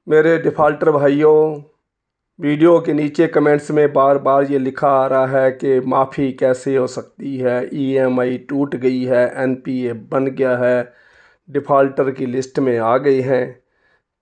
मेरे डिफ़ॉल्टर भाइयों, वीडियो के नीचे कमेंट्स में बार बार ये लिखा आ रहा है कि माफ़ी कैसे हो सकती है, ईएमआई टूट गई है, एनपीए बन गया है, डिफ़ॉल्टर की लिस्ट में आ गए हैं,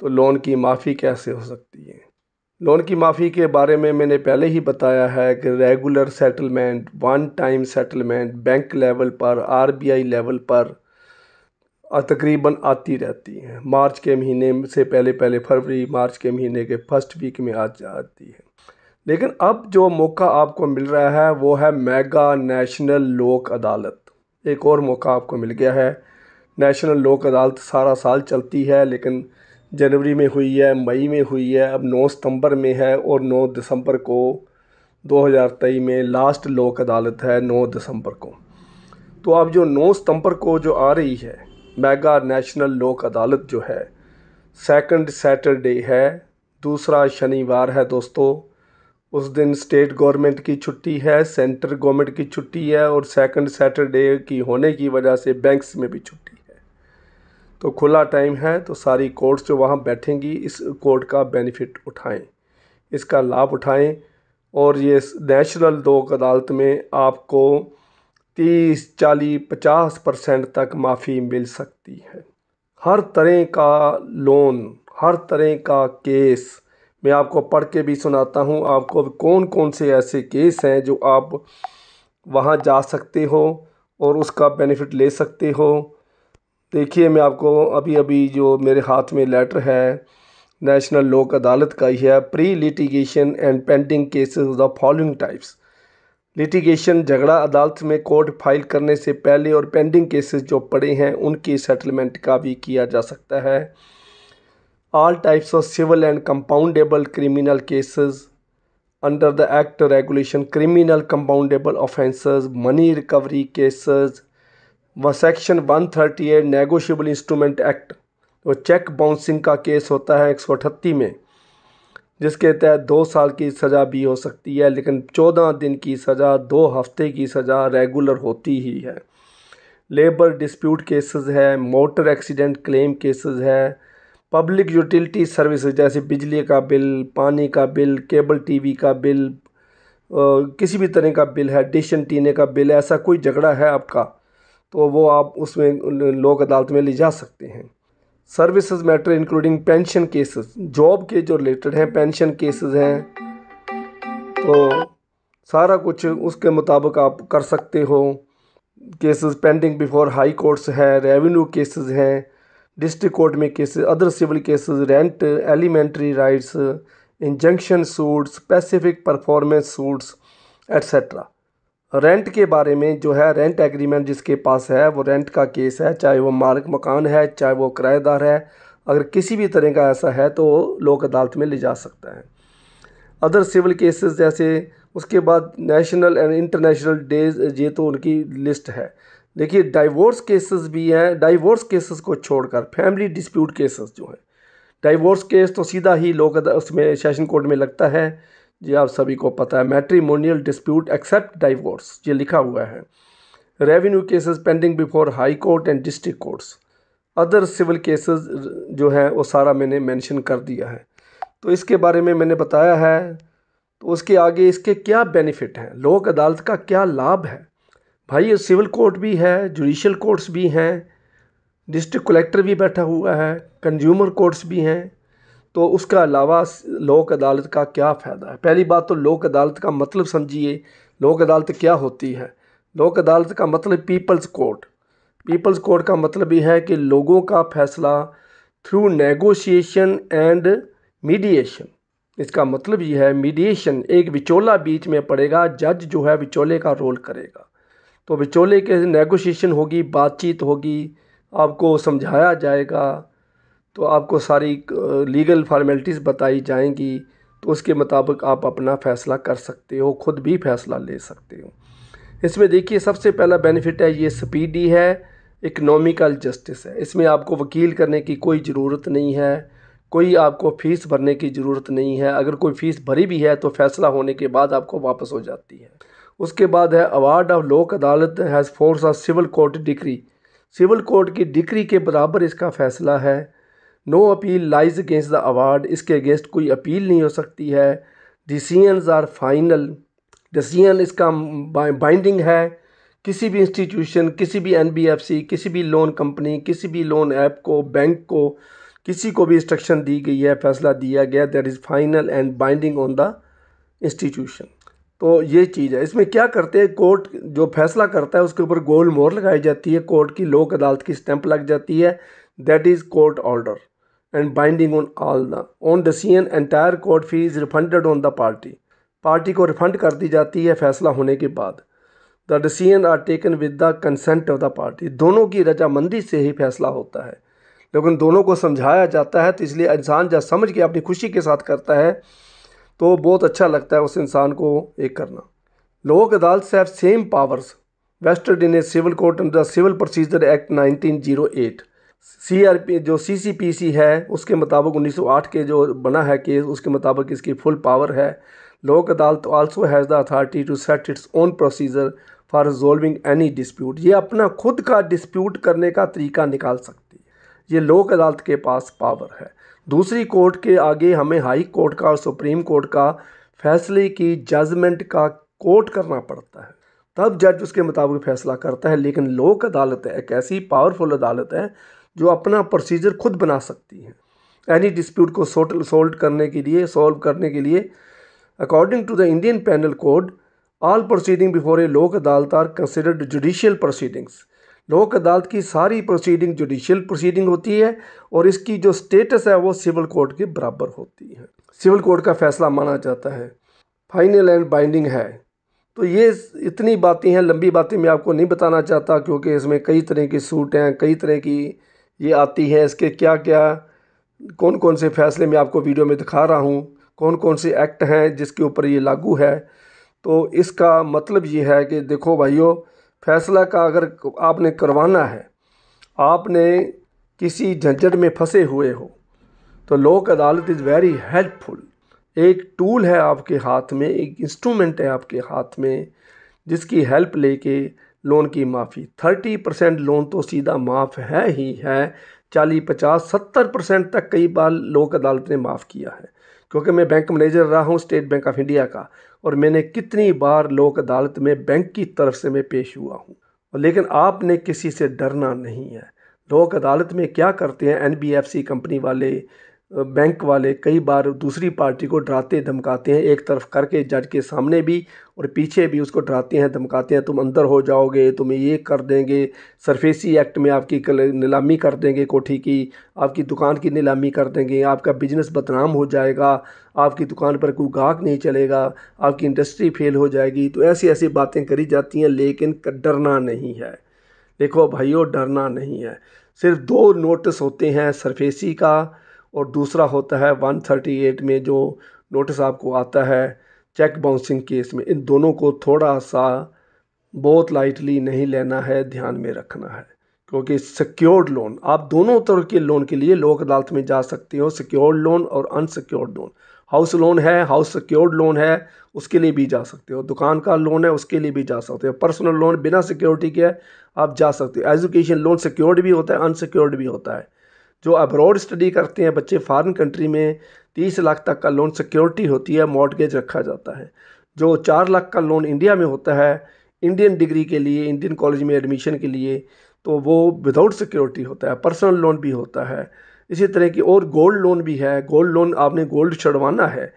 तो लोन की माफ़ी कैसे हो सकती है। लोन की माफ़ी के बारे में मैंने पहले ही बताया है कि regular settlement, one time settlement bank level पर, आरबीआई लेवल पर तकरीबन आती रहती हैं। मार्च के महीने से पहले फरवरी मार्च के महीने के फर्स्ट वीक में आ जाती है। लेकिन अब जो मौका आपको मिल रहा है वो है मेगा नेशनल लोक अदालत। एक और मौका आपको मिल गया है। नेशनल लोक अदालत सारा साल चलती है, लेकिन जनवरी में हुई है, मई में हुई है, अब 9 सितंबर में है और 9 दिसंबर को 2023 में लास्ट लोक अदालत है 9 दिसंबर को। तो अब जो 9 सितंबर को जो आ रही है मेगा नेशनल लोक अदालत जो है, सेकंड सैटरडे है, दूसरा शनिवार है दोस्तों। उस दिन स्टेट गवर्नमेंट की छुट्टी है, सेंट्रल गवर्नमेंट की छुट्टी है और सेकंड सैटरडे की होने की वजह से बैंक्स में भी छुट्टी है। तो खुला टाइम है, तो सारी कोर्ट्स जो वहाँ बैठेंगी इस कोर्ट का बेनिफिट उठाएं, इसका लाभ उठाएं। और ये नेशनल लोक अदालत में आपको 30, 40, 50% तक माफ़ी मिल सकती है। हर तरह का लोन, हर तरह का केस मैं आपको पढ़ के भी सुनाता हूँ। आपको कौन कौन से ऐसे केस हैं जो आप वहाँ जा सकते हो और उसका बेनिफिट ले सकते हो। देखिए, मैं आपको अभी अभी जो मेरे हाथ में लेटर है नेशनल लोक अदालत का ही है। Pre litigation and pending cases of the following types. Litigation, झगड़ा अदालत में कोर्ट फाइल करने से पहले और पेंडिंग केसेस जो पड़े हैं उनकी सेटलमेंट का भी किया जा सकता है। All types of civil and compoundable criminal cases under the act regulation, criminal compoundable offences, money recovery cases व सेक्शन 138 नेगोशिएबल इंस्ट्रूमेंट एक्ट। वो चेक बाउंसिंग का केस होता है 138 में, जिसके तहत 2 साल की सज़ा भी हो सकती है, लेकिन 14 दिन की सज़ा, 2 हफ्ते की सज़ा रेगुलर होती ही है। लेबर डिस्प्यूट केसेस है, मोटर एक्सीडेंट क्लेम केसेस है, पब्लिक यूटिलिटी सर्विसेज जैसे बिजली का बिल, पानी का बिल, केबल टीवी का बिल, किसी भी तरह का बिल है, डिश एंटीने का बिल, ऐसा कोई झगड़ा है आपका तो वो आप उसमें लोक अदालत में ले जा सकते हैं। Services matter including pension cases, job के जो रिलेटेड हैं, पेंशन केसेस हैं, तो सारा कुछ उसके मुताबिक आप कर सकते हो। Cases pending before high courts है, रेवेन्यू केसेस हैं, डिस्ट्रिक्ट कोर्ट में cases, other civil cases, rent, elementary rights, injunction suits, specific performance suits etcetera. Rent के बारे में जो है, रेंट एग्रीमेंट जिसके पास है वो रेंट का केस है, चाहे वो मालिक मकान है, चाहे वो किराएदार है, अगर किसी भी तरह का ऐसा है तो लोक अदालत में ले जा सकता है। अदर सिविल केसेस जैसे, उसके बाद नेशनल एंड इंटरनेशनल डेज, ये तो उनकी लिस्ट है। देखिए, डाइवोर्स केसेस भी हैं। डाइवोर्स केसेस को छोड़कर फैमिली डिस्प्यूट केसेस जो हैं, डाइवोर्स केस तो सीधा ही उसमें सेशन कोर्ट में लगता है, जी आप सभी को पता है। मैट्रिमोनियल डिस्प्यूट एक्सेप्ट डाइवोर्स, ये लिखा हुआ है। Revenue cases pending before high court and district courts. Other civil cases जो है वो सारा मैंने मेंशन कर दिया है, तो इसके बारे में मैंने बताया है। तो उसके आगे इसके क्या बेनिफिट हैं, लोक अदालत का क्या लाभ है। भाई, सिविल कोर्ट भी है, जुडिशल कोर्ट्स भी हैं, डिस्ट्रिक्ट कलेक्टर भी बैठा हुआ है, कंज्यूमर कोर्ट्स भी हैं, तो उसका अलावा लोक अदालत का क्या फ़ायदा है। पहली बात तो लोक अदालत का मतलब समझिए। लोक अदालत क्या होती है। लोक अदालत का मतलब पीपल्स कोर्ट। पीपल्स कोर्ट का मतलब ये है कि लोगों का फैसला थ्रू नेगोशिएशन एंड मीडिएशन। इसका मतलब ये है, मीडिएशन, एक विचोला बीच में पड़ेगा, जज जो है विचोले का रोल करेगा। तो विचोले के नेगोशिएशन होगी, बातचीत होगी, आपको समझाया जाएगा, तो आपको सारी लीगल फॉर्मेलिटीज़ बताई जाएंगी, तो उसके मुताबिक आप अपना फ़ैसला कर सकते हो, खुद भी फ़ैसला ले सकते हो। इसमें देखिए, सबसे पहला बेनिफिट है ये स्पीडी है, इकनॉमिकल जस्टिस है। इसमें आपको वकील करने की कोई ज़रूरत नहीं है, कोई आपको फ़ीस भरने की ज़रूरत नहीं है। अगर कोई फ़ीस भरी भी है तो फ़ैसला होने के बाद आपको वापस हो जाती है। उसके बाद है award of Lok Adalat has force of civil court decree. Civil court की डिक्री के बराबर इसका फ़ैसला है। No appeal lies against the award, इसके अगेंस्ट कोई अपील नहीं हो सकती है। डिसीजंस आर फाइनल, डिसीजन इसका बाइंडिंग है। किसी भी इंस्टीट्यूशन, किसी भी NBFC, किसी भी लोन कंपनी, किसी भी लोन ऐप को, बैंक को, किसी को भी इंस्ट्रक्शन दी गई है, फैसला दिया गया, that is final and binding on the institution. तो ये चीज़ है। इसमें क्या करते हैं, कोर्ट जो फैसला करता है उसके ऊपर गोल मोहर लगाई जाती है, कोर्ट की, लोक अदालत की स्टैंप लग जाती है, that is court order and binding on all the on decision entire court fee is refunded on the party, party को रिफंड कर दी जाती है फैसला होने के बाद। The decision are taken with the consent of the party, दोनों की रजामंदी से ही फैसला होता है, लेकिन दोनों को समझाया जाता है। तो इसलिए इंसान जब समझ के अपनी खुशी के साथ करता है तो बहुत अच्छा लगता है उस इंसान को एक करना। Lok Adalat have same powers vested in a civil court under civil procedure act 1908। CRP जो CCPC है उसके मुताबिक 1908 के जो बना है केस, उसके मुताबिक इसकी फुल पावर है। Lok Adalat also has the authority to set its own procedure for resolving any dispute, ये अपना खुद का डिस्प्यूट करने का तरीका निकाल सकती है, ये लोक अदालत के पास पावर है। दूसरी कोर्ट के आगे हमें हाई कोर्ट का और सुप्रीम कोर्ट का फैसले की जजमेंट का कोर्ट करना पड़ता है, तब जज उसके मुताबिक फैसला करता है। लेकिन लोक अदालत एक ऐसी पावरफुल अदालत है जो अपना प्रोसीजर खुद बना सकती है एनी डिस्प्यूट को सॉल्व करने के लिए। According to the Indian penal code, all proceeding before a Lok Adalat are considered judicial proceedings. लोक अदालत की सारी प्रोसीडिंग जुडिशियल प्रोसीडिंग होती है और इसकी जो स्टेटस है वो सिविल कोर्ट के बराबर होती है, सिविल कोर्ट का फैसला माना जाता है, फाइनल एंड बाइंडिंग है। तो ये इतनी बातें हैं, लंबी बातें मैं आपको नहीं बताना चाहता क्योंकि इसमें कई तरह की सूट हैं, कई तरह की ये आती है, इसके क्या क्या कौन कौन से फैसले मैं आपको वीडियो में दिखा रहा हूँ, कौन कौन से एक्ट हैं जिसके ऊपर ये लागू है। तो इसका मतलब ये है कि देखो भाइयों, फैसला का अगर आपने करवाना है, आपने किसी झंझट में फंसे हुए हो, तो लोक अदालत इज़ वेरी हेल्पफुल। एक टूल है आपके हाथ में, एक इंस्ट्रूमेंट है आपके हाथ में, जिसकी हेल्प लेके लोन की माफ़ी 30% लोन तो सीधा माफ़ है ही है, 40, 50, 70% तक कई बार लोक अदालत ने माफ़ किया है। क्योंकि मैं बैंक मैनेजर रहा हूँ स्टेट बैंक ऑफ इंडिया का, और मैंने कितनी बार लोक अदालत में बैंक की तरफ से मैं पेश हुआ हूँ। लेकिन आपने किसी से डरना नहीं है। लोक अदालत में क्या करते हैं NBFC कंपनी वाले, बैंक वाले कई बार दूसरी पार्टी को डराते धमकाते हैं, एक तरफ करके जज के सामने भी और पीछे भी उसको डराते हैं धमकाते हैं, तुम अंदर हो जाओगे, तुम्हें ये कर देंगे, सरफेसी एक्ट में आपकी नीलामी कर देंगे, कोठी की, आपकी दुकान की नीलामी कर देंगे, आपका बिजनेस बदनाम हो जाएगा, आपकी दुकान पर कोई गाहक नहीं चलेगा, आपकी इंडस्ट्री फेल हो जाएगी। तो ऐसी ऐसी बातें करी जाती हैं, लेकिन डरना नहीं है। देखो भाइयों, डरना नहीं है। सिर्फ 2 नोटिस होते हैं, सरफेसी का और दूसरा होता है 138 में जो नोटिस आपको आता है चेक बाउंसिंग केस में। इन दोनों को थोड़ा सा बहुत लाइटली नहीं लेना है, ध्यान में रखना है, क्योंकि सिक्योर्ड लोन, आप दोनों तरह के लोन के लिए लोक अदालत में जा सकते हो, सिक्योर्ड लोन और अनसिक्योर्ड लोन। हाउस लोन है, हाउस सिक्योर्ड लोन है, उसके लिए भी जा सकते हो, दुकान का लोन है उसके लिए भी जा सकते हो, पर्सनल लोन बिना सिक्योरिटी के आप जा सकते हो, एजुकेशन लोन सिक्योर्ड भी होता है, अनसिक्योर्ड भी होता है। जो अब्रॉड स्टडी करते हैं बच्चे फॉरेन कंट्री में 30 लाख तक का लोन सिक्योरिटी होती है, मॉर्टगेज रखा जाता है। जो 4 लाख का लोन इंडिया में होता है इंडियन डिग्री के लिए, इंडियन कॉलेज में एडमिशन के लिए, तो वो विदाउट सिक्योरिटी होता है। पर्सनल लोन भी होता है इसी तरह की, और गोल्ड लोन भी है। गोल्ड लोन आपने गोल्ड छुड़वाना है,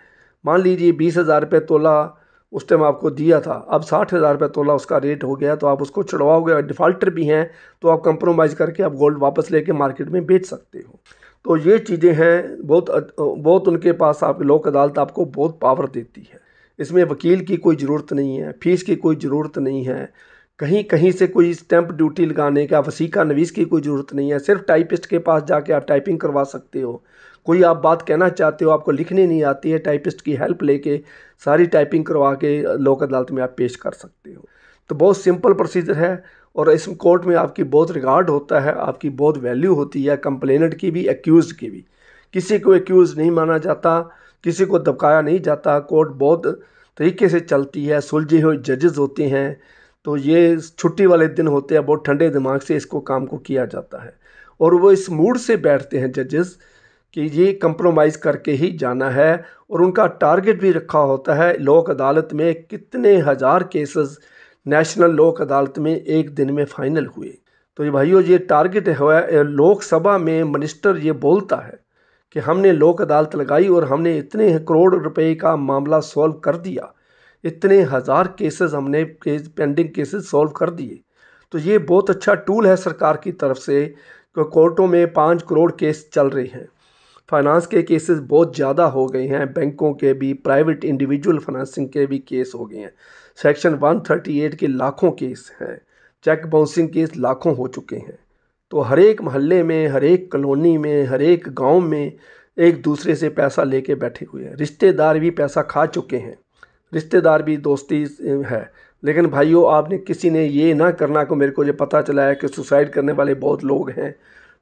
मान लीजिए 20,000 रुपये तोला उस टाइम आपको दिया था, अब 60,000 रुपये तोला उसका रेट हो गया, तो आप उसको छुड़वाओगे, डिफ़ाल्टर भी हैं तो आप कंप्रोमाइज़ करके आप गोल्ड वापस लेके मार्केट में बेच सकते हो। तो ये चीज़ें हैं, बहुत उनके पास आप लोक अदालत आपको बहुत पावर देती है। इसमें वकील की कोई ज़रूरत नहीं है, फ़ीस की कोई ज़रूरत नहीं है, कहीं कहीं से कोई स्टैंप ड्यूटी लगाने का, वसीका नवीस की कोई ज़रूरत नहीं है। सिर्फ टाइपिस्ट के पास जाके आप टाइपिंग करवा सकते हो। कोई आप बात कहना चाहते हो, आपको लिखनी नहीं आती है, टाइपिस्ट की हेल्प लेके सारी टाइपिंग करवा के लोक अदालत में आप पेश कर सकते हो। तो बहुत सिंपल प्रोसीजर है और इस कोर्ट में आपकी बहुत रिगार्ड होता है, आपकी बहुत वैल्यू होती है, कंप्लेनेंट की भी, एक्यूज़ की भी। किसी को एक्यूज़ नहीं माना जाता, किसी को दबकाया नहीं जाता। कोर्ट बहुत तरीके से चलती है, सुलझे हुए जजेस होते हैं। तो ये छुट्टी वाले दिन होते हैं, बहुत ठंडे दिमाग से इसको काम को किया जाता है और वो इस मूड से बैठते हैं जजेस कि ये कंप्रोमाइज़ करके ही जाना है। और उनका टारगेट भी रखा होता है लोक अदालत में कितने हज़ार केसेस नेशनल लोक अदालत में एक दिन में फ़ाइनल हुए। तो ये भाइयों ये टारगेट है। लोकसभा में मिनिस्टर ये बोलता है कि हमने लोक अदालत लगाई और हमने इतने करोड़ रुपए का मामला सॉल्व कर दिया, इतने हज़ार केसेस हमने पेंडिंग केसेस सॉल्व कर दिए। तो ये बहुत अच्छा टूल है सरकार की तरफ से। कोर्टों में 5 करोड़ केस चल रहे हैं, फाइनेंस के केसेस बहुत ज़्यादा हो गए हैं, बैंकों के भी, प्राइवेट इंडिविजुअल फाइनेंसिंग के भी केस हो गए हैं। सेक्शन 138 के लाखों केस हैं, चेक बाउंसिंग केस लाखों हो चुके हैं। तो हर एक मोहल्ले में, हर एक कॉलोनी में, हर एक गांव में एक दूसरे से पैसा लेके बैठे हुए हैं। रिश्तेदार भी पैसा खा चुके हैं, रिश्तेदार भी दोस्ती है। लेकिन भाइयों आपने किसी ने ये ना करना को मेरे को ये पता चला है कि सुसाइड करने वाले बहुत लोग हैं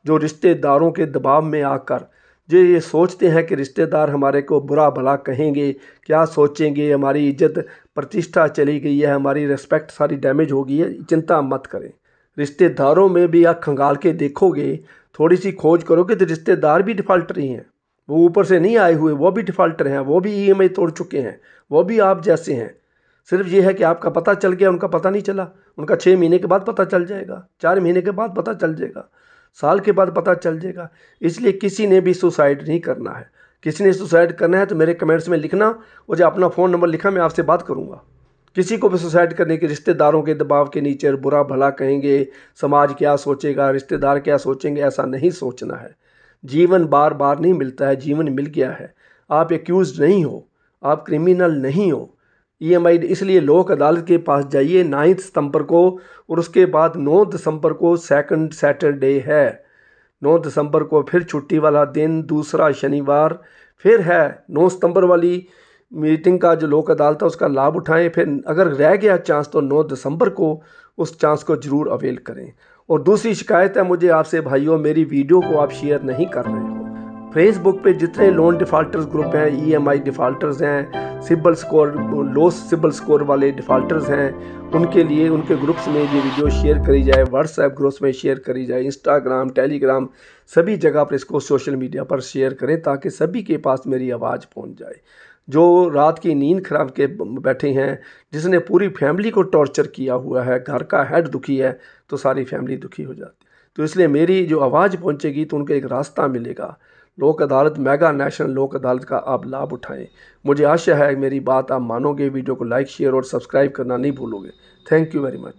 जो रिश्तेदारों के दबाव में आकर जो ये सोचते हैं कि रिश्तेदार हमारे को बुरा भला कहेंगे, क्या सोचेंगे, हमारी इज्जत प्रतिष्ठा चली गई है, हमारी रिस्पेक्ट सारी डैमेज हो गई है। चिंता मत करें, रिश्तेदारों में भी आप खंगाल के देखोगे, थोड़ी सी खोज करोगे तो रिश्तेदार भी डिफ़ाल्टर ही हैं। वो ऊपर से नहीं आए हुए, वो भी डिफ़ाल्टर हैं, वो भी EMI तोड़ चुके हैं, वो भी आप जैसे हैं। सिर्फ ये है कि आपका पता चल गया, उनका पता नहीं चला। उनका 6 महीने के बाद पता चल जाएगा, 4 महीने के बाद पता चल जाएगा, साल के बाद पता चल जाएगा। इसलिए किसी ने भी सुसाइड नहीं करना है। किसी ने सुसाइड करना है तो मेरे कमेंट्स में लिखना, और जो अपना फ़ोन नंबर लिखा मैं आपसे बात करूँगा। किसी को भी सुसाइड करने के रिश्तेदारों के दबाव के नीचे बुरा भला कहेंगे, समाज क्या सोचेगा, रिश्तेदार क्या सोचेंगे, ऐसा नहीं सोचना है। जीवन बार बार नहीं मिलता है, जीवन मिल गया है। आप एक्यूज़ नहीं हो, आप क्रिमिनल नहीं हो। EMI इसलिए लोक अदालत के पास जाइए 9 सितंबर को, और उसके बाद 9 दिसंबर को सेकंड सैटरडे है। 9 दिसंबर को फिर छुट्टी वाला दिन, दूसरा शनिवार फिर है। 9 सितंबर वाली मीटिंग का जो लोक अदालत है उसका लाभ उठाएं। फिर अगर रह गया चांस तो 9 दिसंबर को उस चांस को ज़रूर अवेल करें। और दूसरी शिकायत है मुझे आपसे भाइयों, मेरी वीडियो को आप शेयर नहीं कर रहे हो। फेसबुक पे जितने लोन डिफ़ाल्टर्स ग्रुप हैं, EMI डिफ़ाल्टर्स हैं, CIBIL score low CIBIL score वाले डिफ़ाल्टर्स हैं, उनके लिए उनके ग्रुप्स में ये वीडियो शेयर करी जाए, व्हाट्सएप ग्रुप्स में शेयर करी जाए, इंस्टाग्राम, टेलीग्राम सभी जगह पर इसको सोशल मीडिया पर शेयर करें ताकि सभी के पास मेरी आवाज़ पहुंच जाए। जो रात की नींद खराब के बैठे हैं, जिसने पूरी फैमिली को टॉर्चर किया हुआ है, घर का हेड दुखी है तो सारी फैमिली दुखी हो जाती। तो इसलिए मेरी जो आवाज़ पहुंचेगी तो उनको एक रास्ता मिलेगा। लोक अदालत, मेगा नेशनल लोक अदालत का आप लाभ उठाएं। मुझे आशा है मेरी बात आप मानोगे। वीडियो को लाइक, शेयर और सब्सक्राइब करना नहीं भूलोगे। Thank you very much.